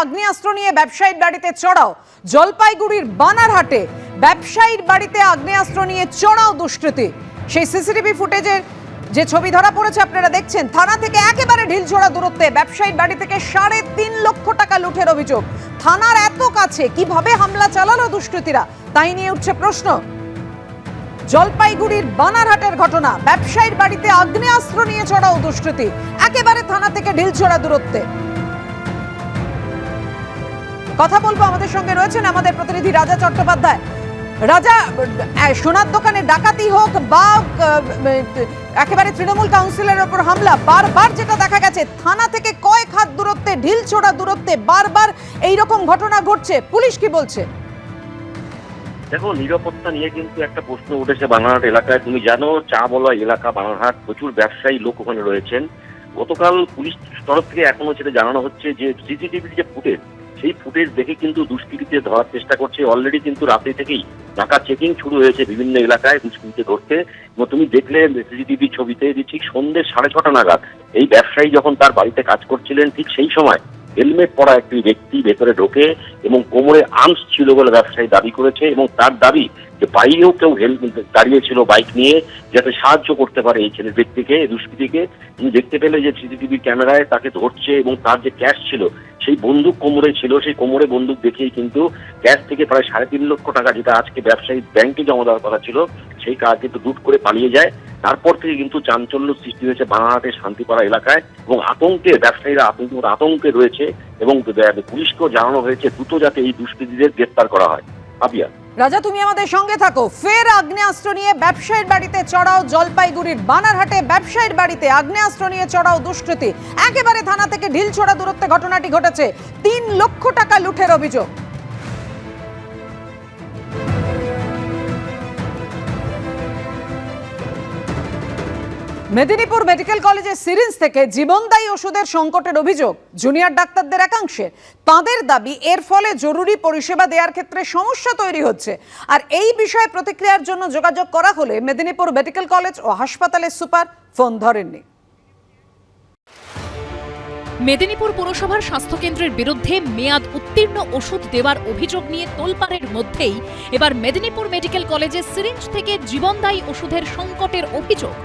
আগ্নেয়াস্ত্র নিয়ে ব্যবসায়ীর বাড়িতে চড়াও। জলপাইগুড়ির বানারহাটে ব্যবসায়ীর বাড়িতে আগ্নেয়াস্ত্র নিয়ে চড়াও দুষ্কৃতী। সেই সিসিটিভি ফুটেজের যে ছবি ধরা পড়েছে আপনারা দেখছেন। থানা থেকে একেবারে ঢিলছোড়া দূরত্বে ব্যবসায়ীর বাড়ি থেকে 3.5 লক্ষ টাকা লুঠের অভিযোগ। থানার এত কাছে কিভাবে হামলা চালালো দুষ্কৃতীরা, তাই নিয়ে উঠছে প্রশ্ন। জলপাইগুড়ির বানারহাটের ঘটনা, ব্যবসায়ীর বাড়িতে আগ্নেয়াস্ত্র নিয়ে চড়াও দুষ্কৃতী, একেবারে থানা থেকে ঢিলছোড়া দূরত্বে। কথা বলবো, আমাদের সঙ্গে রয়েছেন আমাদের প্রতিনিধি রাজা চট্টোপাধ্যায়। রাজা, সোনার দোকানে ডাকাতি হোক বা একেবারে তৃণমূল কাউন্সিলরের উপর হামলা, বারবার যেটা দেখা গেছে থানা থেকে কয়েক হাত দূরত্বে, ঢিলছোড়া দূরত্বে বারবার এইরকম ঘটনা ঘটছে। পুলিশ কি বলছে? দেখো, নিরাপত্তা নিয়ে কিন্তু একটা প্রশ্ন উঠেছে বানারহাট এলাকায়। তুমি জানো, চা বলা এলাকা বানারহাট, প্রচুর ব্যবসায়ী লোক ওখানে রয়েছেন। গতকাল পুলিশ তরফ থেকে এখনো সেটা জানানো হচ্ছে যে সিসিটিভির যে ফুটেজ, সেই ফুটেজ দেখে কিন্তু দুষ্কৃতীকে ধরার চেষ্টা করছে। অলরেডি কিন্তু রাতে থেকেই নাকা চেকিং শুরু হয়েছে বিভিন্ন এলাকায় দুষ্কৃতীকে ধরতে। এবং তুমি দেখলে সিসিটিভি ছবিতে যে ঠিক সন্ধ্যে 6:30 নাগাদ এই ব্যবসায়ী যখন তার বাড়িতে কাজ করছিলেন, ঠিক সেই সময় হেলমেট পরা একটি ব্যক্তি ভেতরে ঢোকে এবং কোমরে আর্মস ছিল বলে ব্যবসায়ী দাবি করেছে। এবং তার দাবি যে বাইরেও কেউ দাঁড়িয়েছিল বাইক নিয়ে, যাতে সাহায্য করতে পারে এই ছেলে ব্যক্তিকে, দুষ্কৃতীকে। তুমি দেখতে পেলে যে সিসিটিভি ক্যামেরায় তাকে ধরছে এবং তার যে ক্যাশ ছিল, সেই বন্দুক কোমরে ছিল, সেই কোমরে বন্দুক দেখিয়ে কিন্তু ক্যাশ থেকে প্রায় 3.5 লক্ষ টাকা, যেটা আজকে ব্যবসায়ী ব্যাংকে জমা দেওয়ার কথা ছিল, সেই কাজ কিন্তু লুট করে পালিয়ে যায়। তারপর থেকে কিন্তু চাঞ্চল্য সৃষ্টি হয়েছে বানারহাটের শান্তিপাড়া এলাকায় এবং আতঙ্কে ব্যবসায়ীরা আতঙ্কে রয়েছে এবং পুলিশকেও জানানো হয়েছে দ্রুত যাতে এই দুষ্কৃতীদের গ্রেফতার করা হয়। আবিয়া, রাজা, তুমি আমাদের সঙ্গে থাকো। ফের আগ্নেয়াস্ত্র নিয়ে ব্যবসায়ীর বাড়িতে চড়াও। জলপাইগুড়ির বানারহাটে ব্যবসায়ীর বাড়িতে আগ্নেয়াস্ত্র নিয়ে চড়াও দুষ্কৃতী, একেবারে থানা থেকে ঢিলছোড়া দূরত্বে ঘটনাটি ঘটেছে। 3 লক্ষ টাকা লুঠের অভিযোগ। মেদিনীপুর মেডিকেল কলেজের সিরিঞ্জ থেকে জীবনদায়ী ওষুধের সংকটের অভিযোগ জুনিয়র ডাক্তারদের একাংশের। তাদের দাবি, এর ফলে জরুরি পরিষেবা দেওয়ার ক্ষেত্রে সমস্যা তৈরি হচ্ছে। আর এই বিষয়ে প্রতিক্রিয়ার জন্য যোগাযোগ করা হলে মেদিনীপুর মেডিকেল কলেজ ও হাসপাতালের সুপার ফোন ধরেননি। মেদিনীপুর পুরসভার স্বাস্থ্যকেন্দ্রের বিরুদ্ধে মেয়াদ উত্তীর্ণ ওষুধ দেওয়ার অভিযোগ নিয়ে তোলপাড়ের মধ্যেই এবার মেদিনীপুর মেডিকেল কলেজের সিরিঞ্জ থেকে জীবনদায়ী ওষুধের সংকটের অভিযোগ।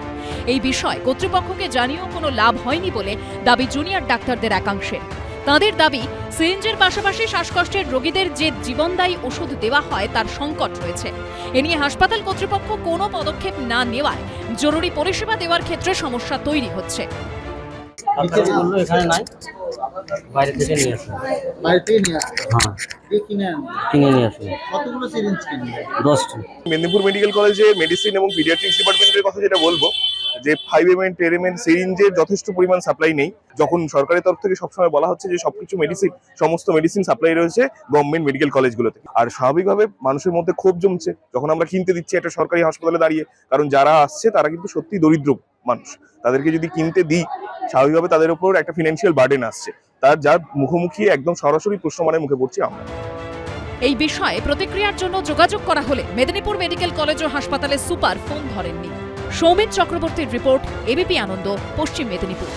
এই বিষয় কর্তৃপক্ষকে জানিয়েও কোনো লাভ হয়নি বলে দাবি জুনিয়র ডাক্তারদের একাংশের। তাঁদের দাবি, সিরিঞ্জের পাশাপাশি শ্বাসকষ্টের রোগীদের যে জীবনদায়ী ওষুধ দেওয়া হয় তার সংকট রয়েছে। এ নিয়ে হাসপাতাল কর্তৃপক্ষ কোনো পদক্ষেপ না নেওয়ায় জরুরি পরিষেবা দেওয়ার ক্ষেত্রে সমস্যা তৈরি হচ্ছে। এখানে নাই, বাইরে থেকে নিয়ে আসুন। বাইরে থেকে নিয়ে আসুন? হ্যাঁ, কিনে নিয়ে আসুন। কতগুলো সিরিঞ্জ কিনবে? 10টি। মেদিনীপুর মেডিকেল কলেজে মেডিসিন এবং পিডিয়াট্রিক্স ডিপার্টমেন্টের কথা যেটা বলবো, যে 5mm 10mm সিরিঞ্জের যথেষ্ট পরিমাণ সাপ্লাই নেই। যখন সরকারের তরফ থেকে সবসময় বলা হচ্ছে যে সবকিছু সমস্ত মেডিসিন সাপ্লাই রয়েছে গভর্নমেন্ট মেডিকেল কলেজগুলোতে, আর স্বাভাবিকভাবে মানুষের মধ্যে ক্ষোভ জমছে যখন আমরা কিনতে দিচ্ছি একটা সরকারি হাসপাতালে দাঁড়িয়ে। কারণ যারা আসছে তারা কিন্তু সত্যি দরিদ্র মানুষ, তাদেরকে যদি কিনতে দিই স্বাভাবিকভাবে তাদের উপর একটা ফিনান্সিয়াল বার্ডেন আসছে। যার মুখোমুখি একদম সরাসরি প্রশ্নমানের মুখে পড়ছি আমরা। এই বিষয়ে প্রতিক্রিয়ার জন্য যোগাযোগ করা হলে মেদিনীপুর মেডিকেল কলেজ ও হাসপাতালের সুপার ফোন ধরেননি। সৌমিত চক্রবর্তীর রিপোর্ট, এবিপি আনন্দ, পশ্চিম মেদিনীপুর।